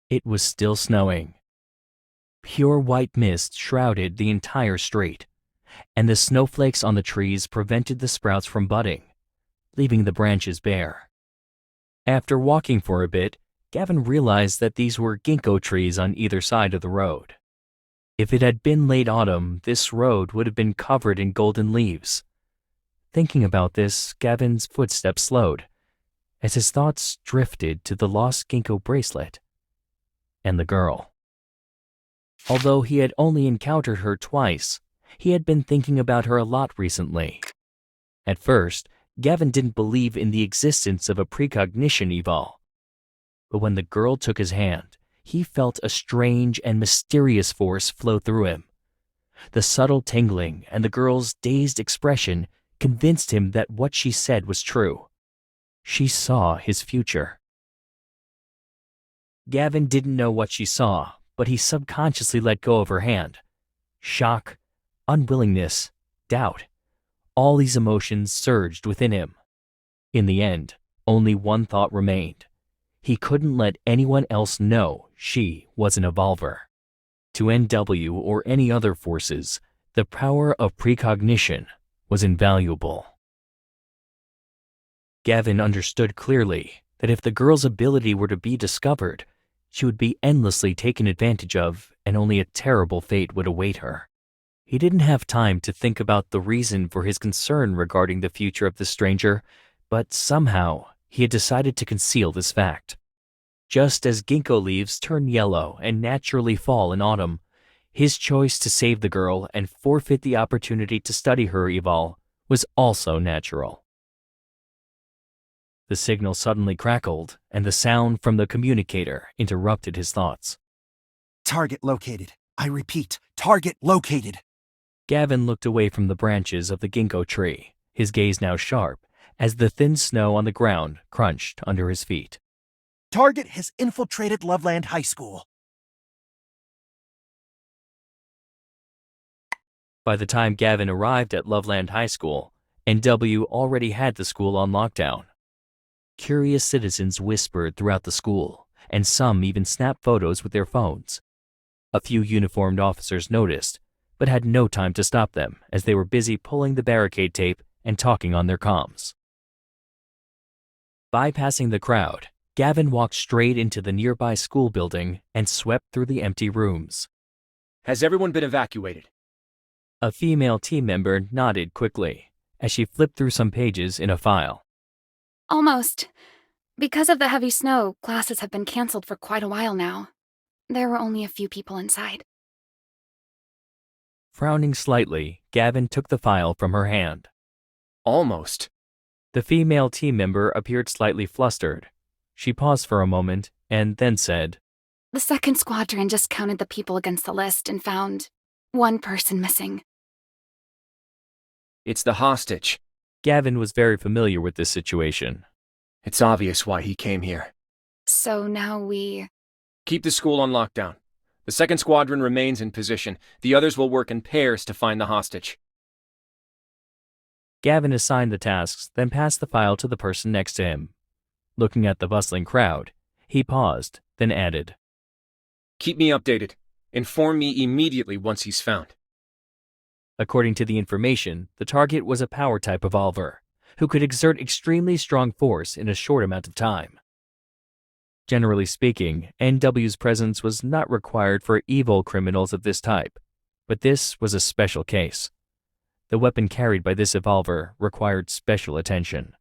It was still snowing. Pure white mist shrouded the entire street, and the snowflakes on the trees prevented the sprouts from budding, leaving the branches bare. After walking for a bit, Gavin realized that these were ginkgo trees on either side of the road. If it had been late autumn, this road would have been covered in golden leaves. Thinking about this, Gavin's footsteps slowed, as his thoughts drifted to the lost ginkgo bracelet and the girl. Although he had only encountered her twice, he had been thinking about her a lot recently. At first, Gavin didn't believe in the existence of a precognition evol. But when the girl took his hand, he felt a strange and mysterious force flow through him. The subtle tingling and the girl's dazed expression convinced him that what she said was true. She saw his future. Gavin didn't know what she saw, but he subconsciously let go of her hand. Shock, unwillingness, doubt. All these emotions surged within him. In the end, only one thought remained. He couldn't let anyone else know she was an evolver. To NW or any other forces, the power of precognition was invaluable. Gavin understood clearly that if the girl's ability were to be discovered, she would be endlessly taken advantage of, and only a terrible fate would await her. He didn't have time to think about the reason for his concern regarding the future of the stranger, but somehow he had decided to conceal this fact. Just as ginkgo leaves turn yellow and naturally fall in autumn, his choice to save the girl and forfeit the opportunity to study her evol was also natural. The signal suddenly crackled, and the sound from the communicator interrupted his thoughts. Target located. I repeat, target located. Gavin looked away from the branches of the ginkgo tree, his gaze now sharp, as the thin snow on the ground crunched under his feet. Target has infiltrated Loveland High School. By the time Gavin arrived at Loveland High School, NW already had the school on lockdown. Curious citizens whispered throughout the school, and some even snapped photos with their phones. A few uniformed officers noticed, but had no time to stop them as they were busy pulling the barricade tape and talking on their comms. Bypassing the crowd, Gavin walked straight into the nearby school building and swept through the empty rooms. Has everyone been evacuated? A female team member nodded quickly as she flipped through some pages in a file. Almost. Because of the heavy snow, classes have been canceled for quite a while now. There were only a few people inside. Frowning slightly, Gavin took the file from her hand. Almost. The female team member appeared slightly flustered. She paused for a moment and then said, The 2nd Squadron just counted the people against the list and found one person missing. It's the hostage. Gavin was very familiar with this situation. It's obvious why he came here. So now we... Keep the school on lockdown. The 2nd Squadron remains in position. The others will work in pairs to find the hostage. Gavin assigned the tasks, then passed the file to the person next to him. Looking at the bustling crowd, he paused, then added, Keep me updated. Inform me immediately once he's found. According to the information, the target was a power-type evolver, who could exert extremely strong force in a short amount of time. Generally speaking, NW's presence was not required for evil criminals of this type, but this was a special case. The weapon carried by this evolver required special attention.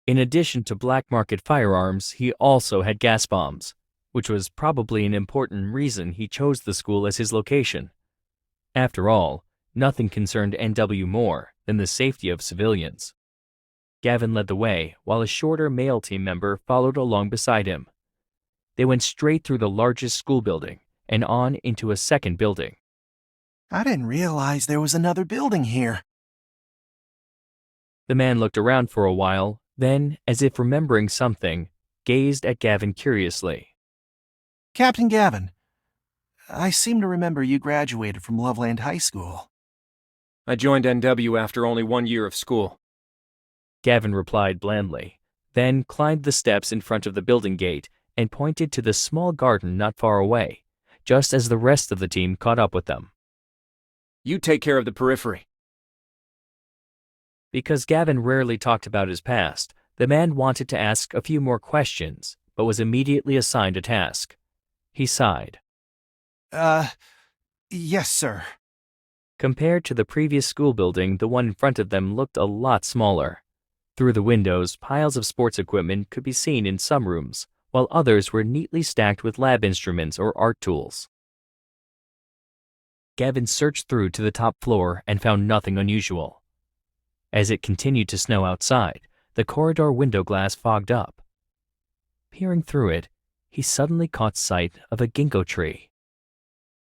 In addition to black market firearms, he also had gas bombs, which was probably an important reason he chose the school as his location. After all, nothing concerned NW more than the safety of civilians. Gavin led the way, while a shorter male team member followed along beside him. They went straight through the largest school building and on into a second building. I didn't realize there was another building here. The man looked around for a while, then, as if remembering something, gazed at Gavin curiously. Captain Gavin, I seem to remember you graduated from Loveland High School. I joined NW after only 1 year of school. Gavin replied blandly, then climbed the steps in front of the building gate and pointed to the small garden not far away, just as the rest of the team caught up with them. You take care of the periphery. Because Gavin rarely talked about his past, the man wanted to ask a few more questions, but was immediately assigned a task. He sighed. Yes, sir. Compared to the previous school building, the one in front of them looked a lot smaller. Through the windows, piles of sports equipment could be seen in some rooms, while others were neatly stacked with lab instruments or art tools. Gavin searched through to the top floor and found nothing unusual. As it continued to snow outside, the corridor window glass fogged up. Peering through it, he suddenly caught sight of a ginkgo tree.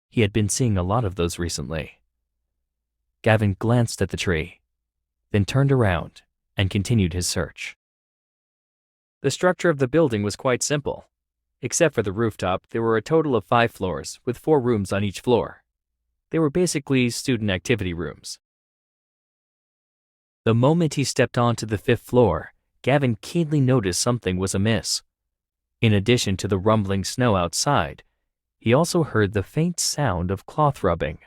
He had been seeing a lot of those recently. Gavin glanced at the tree, then turned around and continued his search. The structure of the building was quite simple. Except for the rooftop, there were a total of 5 floors, with 4 rooms on each floor. They were basically student activity rooms. The moment he stepped onto the 5th floor, Gavin keenly noticed something was amiss. In addition to the rumbling snow outside, he also heard the faint sound of cloth rubbing.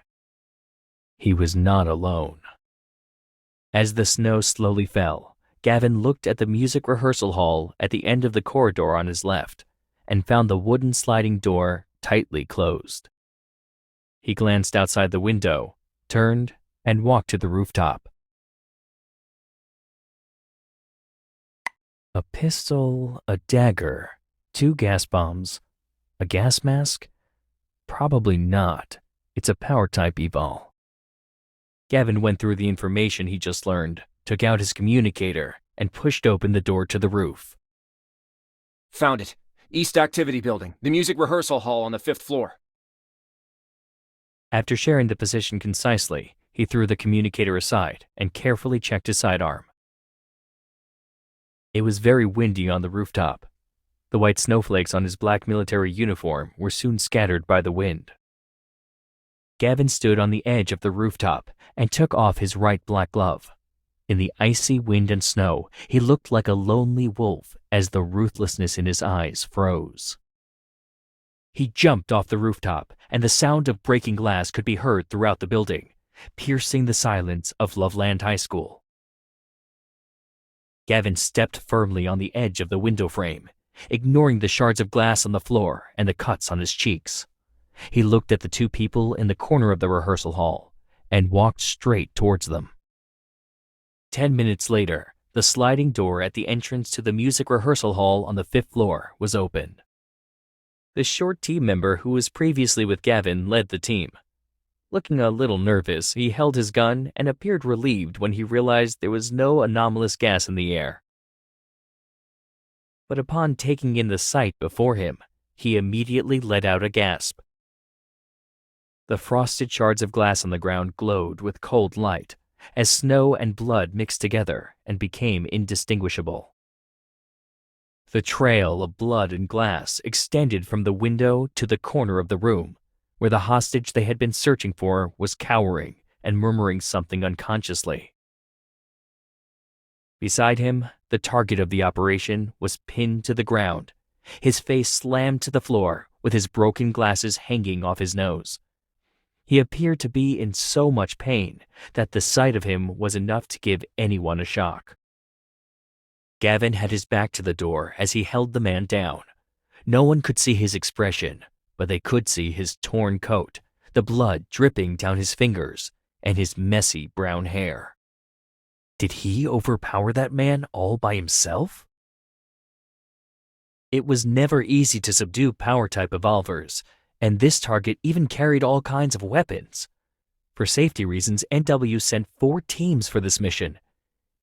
He was not alone. As the snow slowly fell, Gavin looked at the music rehearsal hall at the end of the corridor on his left and found the wooden sliding door tightly closed. He glanced outside the window, turned, and walked to the rooftop. A pistol, a dagger, 2 gas bombs, a gas mask? Probably not. It's a power-type eval. Gavin went through the information he just learned, took out his communicator, and pushed open the door to the roof. Found it. East Activity Building, the music rehearsal hall on the 5th floor. After sharing the position concisely, he threw the communicator aside and carefully checked his sidearm. It was very windy on the rooftop. The white snowflakes on his black military uniform were soon scattered by the wind. Gavin stood on the edge of the rooftop and took off his right black glove. In the icy wind and snow, he looked like a lonely wolf as the ruthlessness in his eyes froze. He jumped off the rooftop, and the sound of breaking glass could be heard throughout the building, piercing the silence of Loveland High School. Gavin stepped firmly on the edge of the window frame, ignoring the shards of glass on the floor and the cuts on his cheeks. He looked at the 2 people in the corner of the rehearsal hall and walked straight towards them. 10 minutes later, the sliding door at the entrance to the music rehearsal hall on the 5th floor was opened. The short team member who was previously with Gavin led the team. Looking a little nervous, he held his gun and appeared relieved when he realized there was no anomalous gas in the air. But upon taking in the sight before him, he immediately let out a gasp. The frosted shards of glass on the ground glowed with cold light, as snow and blood mixed together and became indistinguishable. The trail of blood and glass extended from the window to the corner of the room, where the hostage they had been searching for was cowering and murmuring something unconsciously. Beside him, the target of the operation was pinned to the ground, his face slammed to the floor with his broken glasses hanging off his nose. He appeared to be in so much pain that the sight of him was enough to give anyone a shock. Gavin had his back to the door as he held the man down. No one could see his expression, but they could see his torn coat, the blood dripping down his fingers, and his messy brown hair. Did he overpower that man all by himself? It was never easy to subdue power-type evolvers, and this target even carried all kinds of weapons. For safety reasons, NW sent 4 teams for this mission.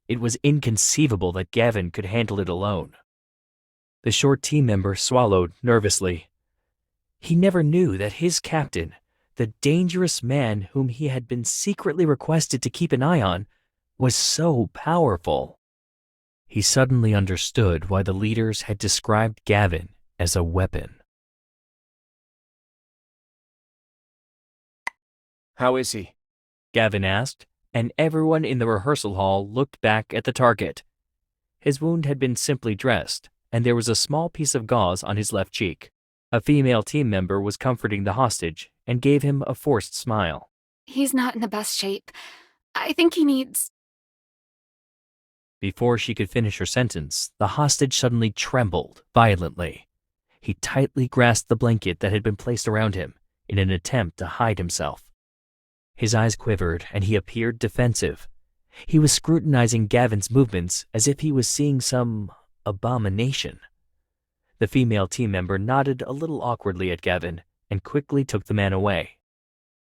It was inconceivable that Gavin could handle it alone. The short team member swallowed nervously. He never knew that his captain, the dangerous man whom he had been secretly requested to keep an eye on, was so powerful. He suddenly understood why the leaders had described Gavin as a weapon. How is he? Gavin asked, and everyone in the rehearsal hall looked back at the target. His wound had been simply dressed, and there was a small piece of gauze on his left cheek. A female team member was comforting the hostage and gave him a forced smile. He's not in the best shape. I think he needs... Before she could finish her sentence, the hostage suddenly trembled violently. He tightly grasped the blanket that had been placed around him in an attempt to hide himself. His eyes quivered and he appeared defensive. He was scrutinizing Gavin's movements as if he was seeing some abomination. The female team member nodded a little awkwardly at Gavin and quickly took the man away.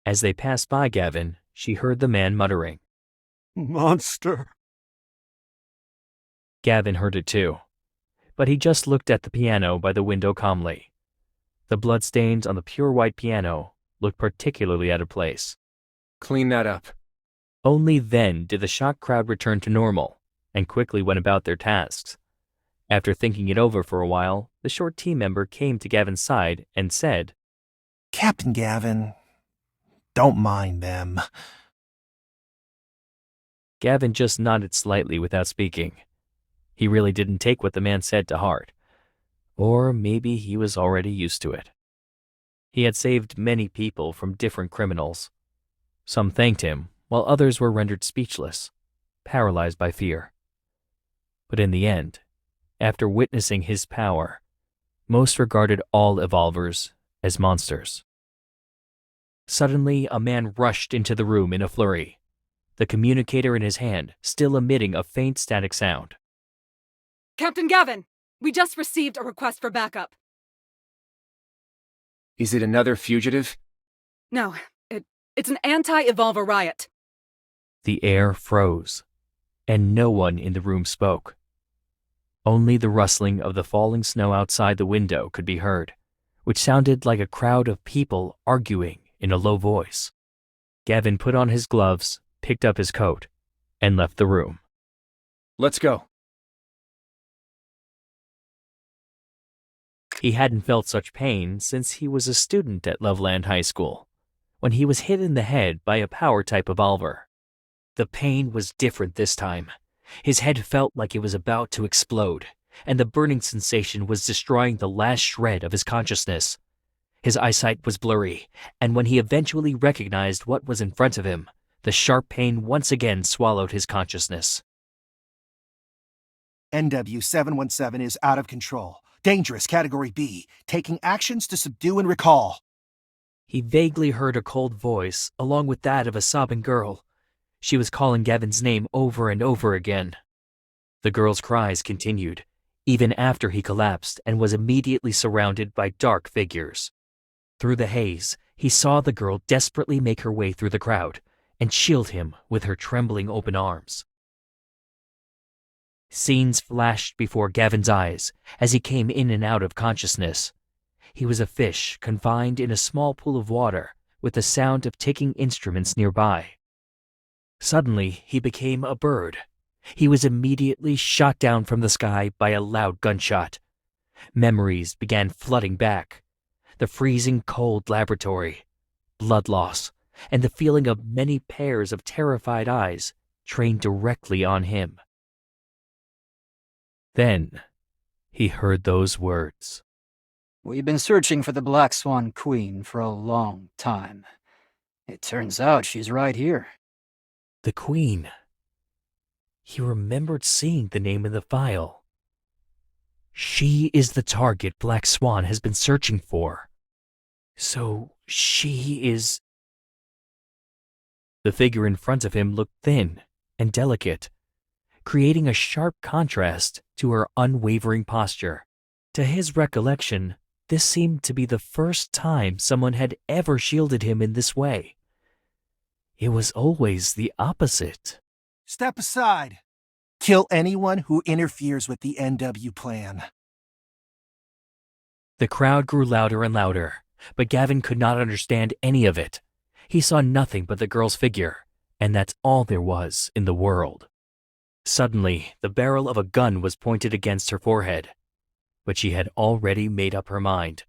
As they passed by Gavin, she heard the man muttering, Monster. Gavin heard it too, but he just looked at the piano by the window calmly. The bloodstains on the pure white piano looked particularly out of place. Clean that up. Only then did the shocked crowd return to normal and quickly went about their tasks. After thinking it over for a while, the short team member came to Gavin's side and said, Captain Gavin, don't mind them. Gavin just nodded slightly without speaking. He really didn't take what the man said to heart. Or maybe he was already used to it. He had saved many people from different criminals. Some thanked him, while others were rendered speechless, paralyzed by fear. But in the end, after witnessing his power, most regarded all evolvers as monsters. Suddenly, a man rushed into the room in a flurry, the communicator in his hand still emitting a faint static sound. Captain Gavin, we just received a request for backup. Is it another fugitive? No, it's an anti-evolver riot. The air froze, and no one in the room spoke. Only the rustling of the falling snow outside the window could be heard, which sounded like a crowd of people arguing in a low voice. Gavin put on his gloves, picked up his coat, and left the room. Let's go. He hadn't felt such pain since he was a student at Loveland High School, when he was hit in the head by a power-type evolver. The pain was different this time. His head felt like it was about to explode, and the burning sensation was destroying the last shred of his consciousness. His eyesight was blurry, and when he eventually recognized what was in front of him, the sharp pain once again swallowed his consciousness. NW717 is out of control. Dangerous Category B. Taking actions to subdue and recall. He vaguely heard a cold voice, along with that of a sobbing girl. She was calling Gavin's name over and over again. The girl's cries continued, even after he collapsed and was immediately surrounded by dark figures. Through the haze, he saw the girl desperately make her way through the crowd and shield him with her trembling open arms. Scenes flashed before Gavin's eyes as he came in and out of consciousness. He was a fish confined in a small pool of water with the sound of ticking instruments nearby. Suddenly, he became a bird. He was immediately shot down from the sky by a loud gunshot. Memories began flooding back. The freezing cold laboratory, blood loss, and the feeling of many pairs of terrified eyes trained directly on him. Then, he heard those words. We've been searching for the Black Swan Queen for a long time. It turns out she's right here. The Queen. He remembered seeing the name in the file. She is the target Black Swan has been searching for. So she is... The figure in front of him looked thin and delicate, creating a sharp contrast to her unwavering posture. To his recollection, this seemed to be the first time someone had ever shielded him in this way. It was always the opposite. Step aside. Kill anyone who interferes with the NW plan. The crowd grew louder and louder, but Gavin could not understand any of it. He saw nothing but the girl's figure, and that's all there was in the world. Suddenly, the barrel of a gun was pointed against her forehead, but she had already made up her mind.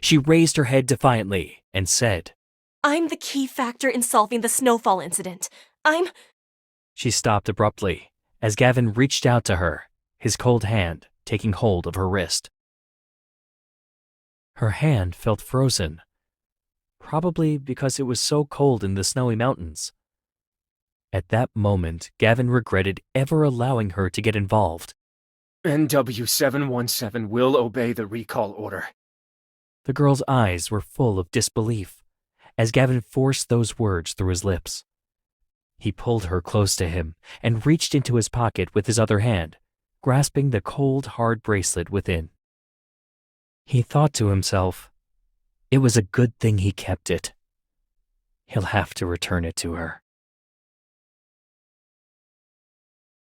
She raised her head defiantly and said, I'm the key factor in solving the snowfall incident. She stopped abruptly as Gavin reached out to her, his cold hand taking hold of her wrist. Her hand felt frozen, probably because it was so cold in the snowy mountains. At that moment, Gavin regretted ever allowing her to get involved. NW717 will obey the recall order. The girl's eyes were full of disbelief as Gavin forced those words through his lips. He pulled her close to him and reached into his pocket with his other hand, grasping the cold, hard bracelet within. He thought to himself, it was a good thing he kept it. He'll have to return it to her.